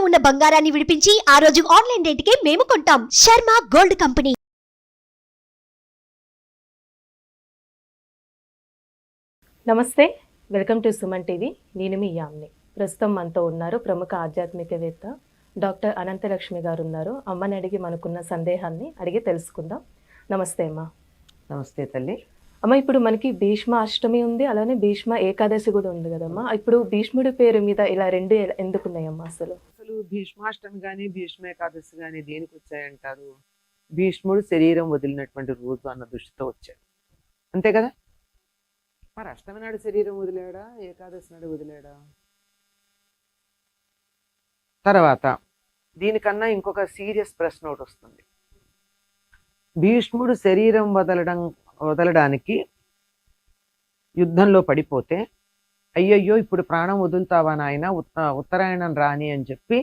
ఉన్న బంగారాన్ని విడిపించి ఆ రోజు ఆన్లైన్ రేటుకే మేము కొంటాం. Sharma gold company. నమస్తే, వెల్కమ్ టు సుమన్ టీవీ. నేను మీ యామ్ని. ప్రస్తుతం మనతో ఉన్నారు ప్రముఖ ఆధ్యాత్మికవేత్త డాక్టర్ అనంతలక్ష్మి గారు ఉన్నారు. అమ్మని అడిగి మనకున్న సందేహాన్ని అడిగి తెలుసుకుందాం. నమస్తే అమ్మ. నమస్తే తల్లి. అమ్మ, ఇప్పుడు మనకి భీష్మ అష్టమి ఉంది, అలానే భీష్మ ఏకాదశి కూడా ఉంది కదమ్మా. ఇప్పుడు భీష్ముడి పేరు మీద ఇలా రెండు ఎందుకున్నాయమ్మా? అసలు భీష్మాష్టమి గాని భీష్మ ఏకాదశి గాని దేనికి వచ్చాయంటారు? భీష్ముడు శరీరం వదిలినటువంటి రోజు అన్న దృష్టితో వచ్చాడు, అంతే కదా. మరి అష్టమి నాడు శరీరం వదిలేడా, ఏకాదశి నాడు వదిలేడా? తర్వాత దీనికన్నా ఇంకొక సీరియస్ ప్రశ్న ఒకటి వస్తుంది. భీష్ముడు శరీరం వదలడానికి యుద్ధంలో పడిపోతే, అయ్యయ్యో ఇప్పుడు ప్రాణం వదులుతావా నాయన, ఉత్తరాయణం రాని అని చెప్పి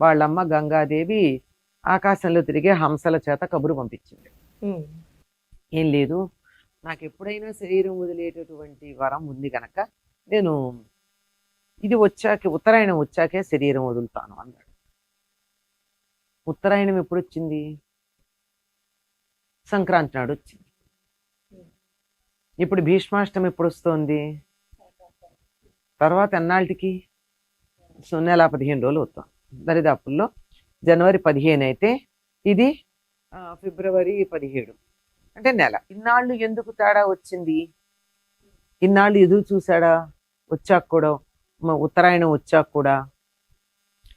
వాళ్ళమ్మ గంగాదేవి ఆకాశంలో తిరిగే హంసల చేత కబురు పంపించింది. ఏం లేదు, నాకు ఎప్పుడైనా శరీరం వదిలేటటువంటి వరం ఉంది గనక నేను ఇది వచ్చాకే, ఉత్తరాయణం వచ్చాకే శరీరం వదులుతాను అన్నాడు. ఉత్తరాయణం ఎప్పుడు వచ్చింది? సంక్రాంతి నాడు వచ్చింది. ఇప్పుడు భీష్మాష్టమి ఎప్పుడు వస్తుంది? తర్వాత ఎన్నాళ్ళకి? నెల 15 రోజులు అవుతాం. దరిదాపుల్లో జనవరి 15 అయితే ఇది ఫిబ్రవరి 17, అంటే నెల. ఇన్నాళ్ళు ఎందుకు తేడా వచ్చింది? ఇన్నాళ్ళు ఎదురు చూసాడా వచ్చాక కూడా, ఉత్తరాయణం వచ్చాక కూడా?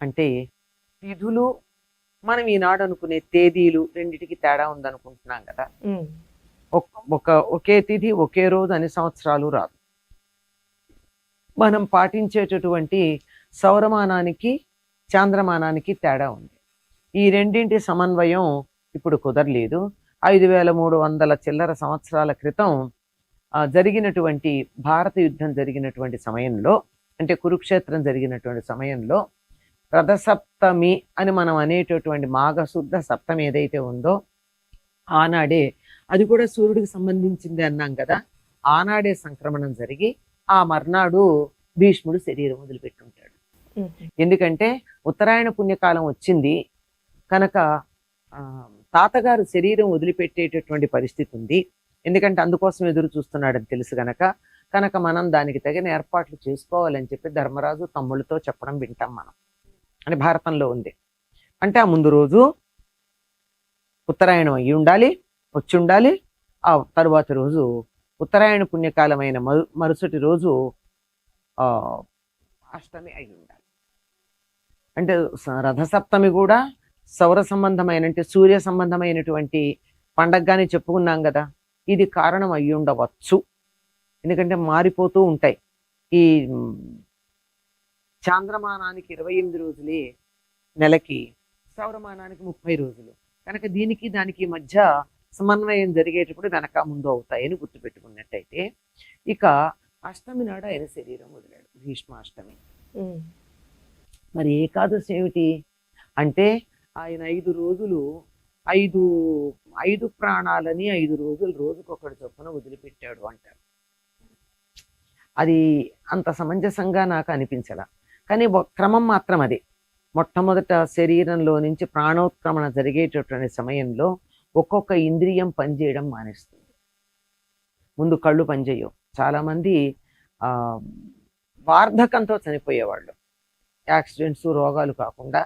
అంటే తిథులు మనం ఈనాడు అనుకునే తేదీలు రెండిటికి తేడా ఉందనుకుంటున్నాం కదా. ఒకే తిథి ఒకే రోజు అన్ని సంవత్సరాలు రాదు. మనం పాటించేటటువంటి సౌరమానానికి చాంద్రమానానికి తేడా ఉంది. ఈ రెండింటి సమన్వయం ఇప్పుడు కుదరలేదు. 5300 చిల్లర సంవత్సరాల క్రితం జరిగినటువంటి భారత యుద్ధం జరిగినటువంటి సమయంలో, అంటే కురుక్షేత్రం జరిగినటువంటి సమయంలో రథసప్తమి అని మనం అనేటటువంటి మాఘశుద్ధ సప్తమి ఏదైతే ఉందో ఆనాడే, అది కూడా సూర్యుడికి సంబంధించింది అన్నాం కదా, ఆనాడే సంక్రమణం జరిగి ఆ మర్నాడు భీష్ముడు శరీరం వదిలిపెట్టుంటాడు. ఎందుకంటే ఉత్తరాయణ పుణ్యకాలం వచ్చింది కనుక తాతగారు శరీరం వదిలిపెట్టేటటువంటి పరిస్థితి ఉంది. ఎందుకంటే అందుకోసం ఎదురు చూస్తున్నాడని తెలుసు కనుక మనం దానికి తగిన ఏర్పాట్లు చేసుకోవాలని చెప్పి ధర్మరాజు తమ్ముళ్ళతో చెప్పడం వింటాం మనం, అని భారతంలో ఉంది. అంటే ఆ ముందు రోజు ఉత్తరాయణం అయ్యి ఉండాలి, వచ్చి ఉండాలి. ఆ తరువాత రోజు ఉత్తరాయణ పుణ్యకాలమైన మరుసటి రోజు అష్టమి అయి ఉండాలి. అంటే రథసప్తమి కూడా సౌర సంబంధమైన, అంటే సూర్య సంబంధమైనటువంటి పండగగానే చెప్పుకున్నాం కదా. ఇది కారణం అయి ఉండవచ్చు. ఎందుకంటే మారిపోతూ ఉంటాయి. ఈ చాంద్రమానానికి 28 రోజులే నెలకి, సౌరమానానికి 30 రోజులు కనుక దీనికి దానికి మధ్య సమన్వయం జరిగేటప్పుడు వెనక ముందు అవుతాయని గుర్తుపెట్టుకున్నట్టయితే, ఇక అష్టమి నాడు ఆయన శరీరం వదిలాడు, భీష్మాష్టమి. మరి ఏకాదశి ఏమిటి అంటే, ఆయన 5 రోజులు 5 ప్రాణాలని 5 రోజులు రోజుకొకటి చొప్పున వదిలిపెట్టాడు అంటారు. అది అంత సమంజసంగా నాకు అనిపించలా, కానీ క్రమం మాత్రం అది. మొట్టమొదట శరీరంలో నుంచి ప్రాణోత్క్రమణ జరిగేటటువంటి సమయంలో ఒక్కొక్క ఇంద్రియం పనిచేయడం మానేస్తుంది. ముందు కళ్ళు పనిచేయవు. చాలామంది వార్ధకంతో చనిపోయేవాళ్ళు, యాక్సిడెంట్స్ రోగాలు కాకుండా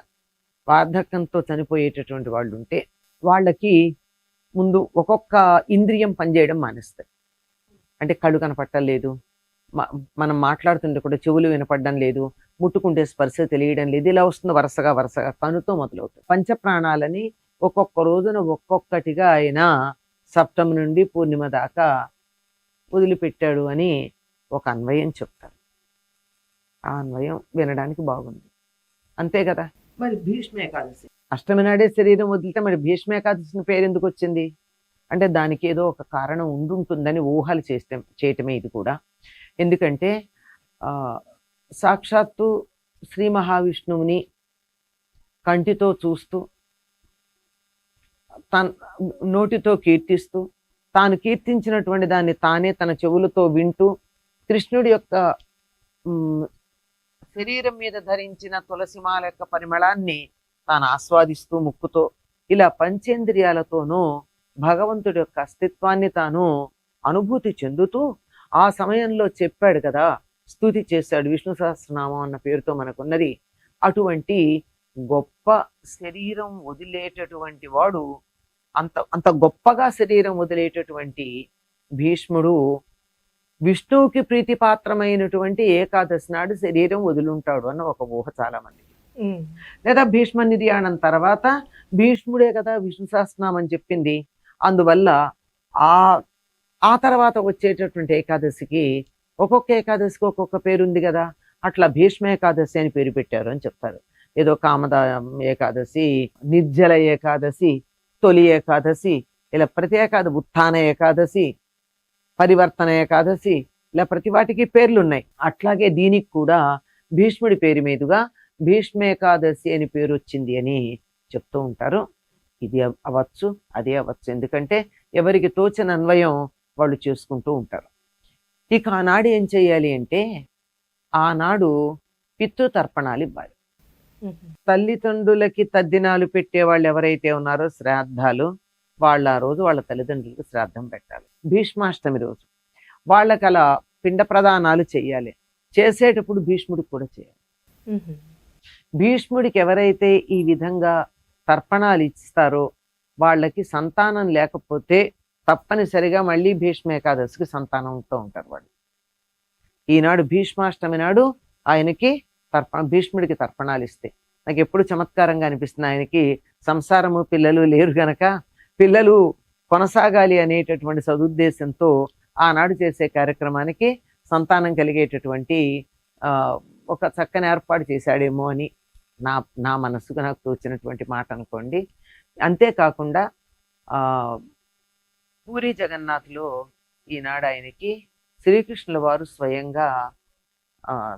వార్ధకంతో చనిపోయేటటువంటి వాళ్ళు ఉంటే వాళ్ళకి ముందు ఒక్కొక్క ఇంద్రియం పనిచేయడం మానేస్తాయి. అంటే కళ్ళు కనపట్టలేదు, మనం మాట్లాడుతుంటే కూడా చెవులు వినపడడం లేదు, ముట్టుకుంటే స్పర్శ తెలియడం లేదు. ఇలా వస్తుంది వరుసగా కనుతో మొదలవుతుంది. పంచప్రాణాలని ఒక్కొక్క రోజున ఒక్కొక్కటిగా ఆయన సప్తమి నుండి పూర్ణిమ దాకా వదిలిపెట్టాడు అని ఒక అన్వయం చెప్తారు. ఆ అన్వయం వినడానికి బాగుంది, అంతే కదా. మరి భీష్మ ఏకాదశి అష్టమి నాడే శరీరం వదిలితే మరి భీష్మ ఏకాదశిని పేరు ఎందుకు వచ్చింది అంటే, దానికి ఏదో ఒక కారణం ఉండుంటుందని ఊహలు చేయటమే ఇది కూడా. ఎందుకంటే సాక్షాత్తు శ్రీ మహావిష్ణువుని కంటితో చూస్తూ, నోటితో కీర్తిస్తూ, తాను కీర్తించినటువంటి దాన్ని తానే తన చెవులతో వింటూ, కృష్ణుడి యొక్క శరీరం మీద ధరించిన తులసిమాల యొక్క పరిమళాన్ని తాను ఆస్వాదిస్తూ ముక్కుతో ఇలా పంచేంద్రియాలతోనూ భగవంతుడి యొక్క అస్తిత్వాన్ని తాను అనుభూతి చెందుతూ ఆ సమయంలో చెప్పాడు కదా, స్తుతి చేశాడు. విష్ణు సహస్రనామం అన్న పేరుతో మనకున్నది. అటువంటి గొప్ప శరీరం వదిలేటటువంటి వాడు, అంత అంత గొప్పగా శరీరం వదిలేటటువంటి భీష్ముడు విష్ణువుకి ప్రీతిపాత్రమైనటువంటి ఏకాదశి నాడు శరీరం వదులుంటాడు అన్న ఒక ఊహ చాలా మంది. లేదా భీష్మ నిర్యాణం తర్వాత భీష్ముడే కదా విష్ణు సహస్రనామం చెప్పింది. అందువల్ల ఆ తర్వాత వచ్చేటటువంటి ఏకాదశికి ఒక్కొక్క ఏకాదశికి ఒక్కొక్క పేరు ఉంది కదా, అట్లా భీష్మ ఏకాదశి అని పేరు పెట్టారు అని చెప్తారు. ఏదో కామద ఏకాదశి, నిర్జల ఏకాదశి, తొలి ఏకాదశి, ఇలా ప్రతి ఉత్థాన ఏకాదశి, పరివర్తన ఏకాదశి, ఇలా ప్రతి వాటికి పేర్లు ఉన్నాయి. అట్లాగే దీనికి కూడా భీష్ముడి పేరు మీదుగా భీష్మ ఏకాదశి అని పేరు వచ్చింది అని చెప్తూ ఉంటారు. ఇది అవ్వచ్చు, అదే అవ్వచ్చు, ఎందుకంటే ఎవరికి తోచిన అన్వయం వాళ్ళు చేసుకుంటూ ఉంటారు. ఇక ఆనాడు ఏం చేయాలి అంటే, ఆనాడు పితృతర్పణాలు ఇవ్వాలి. తల్లిదండ్రులకి తద్దినాలు పెట్టే వాళ్ళు ఎవరైతే ఉన్నారో శ్రాద్ధాలు, వాళ్ళ ఆ రోజు వాళ్ళ తల్లిదండ్రులకు శ్రాద్ధం పెట్టాలి. భీష్మాష్టమి రోజు వాళ్ళకి అలా పిండ ప్రదానాలు చేయాలి. చేసేటప్పుడు భీష్ముడికి కూడా చేయాలి. భీష్ముడికి ఎవరైతే ఈ విధంగా తర్పణాలు ఇస్తారో వాళ్ళకి సంతానం లేకపోతే తప్పనిసరిగా మళ్ళీ భీష్మ ఏకాదశికి సంతానంతో ఉంటారు వాళ్ళు. ఈనాడు భీష్మాష్టమి నాడు ఆయనకి భీష్ముడికి తర్పణాలు ఇస్తే నాకు ఎప్పుడు చమత్కారంగా అనిపిస్తుంది. ఆయనకి సంసారము పిల్లలు లేరు గనక పిల్లలు కొనసాగాలి అనేటటువంటి సదుద్దేశంతో ఆనాడు చేసే కార్యక్రమానికి సంతానం కలిగేటటువంటి ఒక చక్కని ఏర్పాటు చేశాడేమో అని నా మనసుకు నాకు తోచినటువంటి మాట అనుకోండి. అంతేకాకుండా పూరి జగన్నాథ్లో ఈనాడు ఆయనకి శ్రీకృష్ణుల వారు స్వయంగా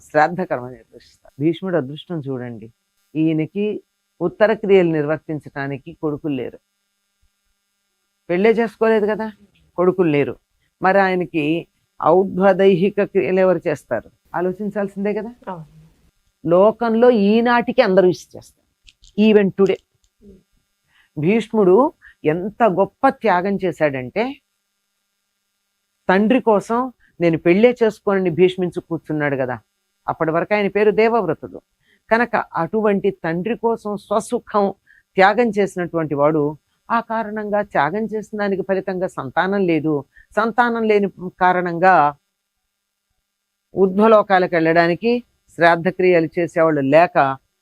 శ్రాద్ధ కర్మ నిర్వహిస్తారు. భీష్ముడు అదృష్టం చూడండి, ఈయనకి ఉత్తర క్రియలు నిర్వర్తించడానికి కొడుకులు లేరు. పెళ్ళే చేసుకోలేదు కదా, కొడుకులు లేరు. మరి ఆయనకి ఔద్వదైహిక క్రియలు ఎవరు చేస్తారు? ఆలోచించాల్సిందే కదా. లోకంలో ఈనాటికి అందరూ ఇచ్చేస్తారు. ఈవెన్ టుడే భీష్ముడు ఎంత గొప్ప త్యాగం చేశాడంటే, తండ్రి కోసం నేను పెళ్ళే చేసుకోనని భీష్మించు కూర్చున్నాడు కదా. అప్పటి వరకు ఆయన పేరు దేవవ్రతుడు కనుక అటువంటి తండ్రి కోసం స్వసుఖం త్యాగం చేసినటువంటి వాడు, ఆ కారణంగా త్యాగం చేసిన దానికి ఫలితంగా సంతానం లేదు. సంతానం లేని కారణంగా ఊర్ధ్వలోకాలకు వెళ్ళడానికి శ్రాద్ధక్రియలు చేసేవాళ్ళు లేక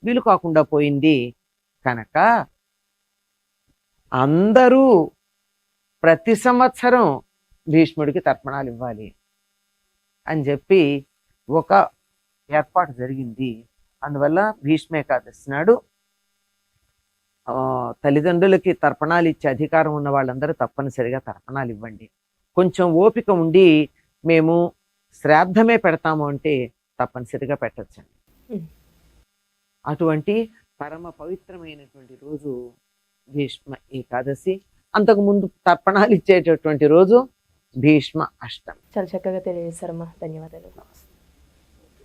వీలు కాకుండా పోయింది. కనుక అందరూ ప్రతి సంవత్సరం భీష్ముడికి తర్పణాలు ఇవ్వాలి అని చెప్పి ఒక ఏర్పాటు జరిగింది. అందువల్ల భీష్మ ఏకాదశి నాడు తల్లిదండ్రులకి తర్పణాలు ఇచ్చే అధికారం ఉన్న వాళ్ళందరూ తప్పనిసరిగా తర్పణాలు ఇవ్వండి. కొంచెం ఓపిక ఉండి మేము శ్రాద్ధమే పెడతాము అంటే తప్పనిసరిగా పెట్టచ్చండి. అటువంటి పరమ పవిత్రమైనటువంటి రోజు భీష్మ ఏకాదశి. అంతకుముందు తర్పణాలు ఇచ్చేటటువంటి రోజు భీష్మ అష్టమి. చాలా చక్కగా తెలియజేశారమ్మా, ధన్యవాదాలు.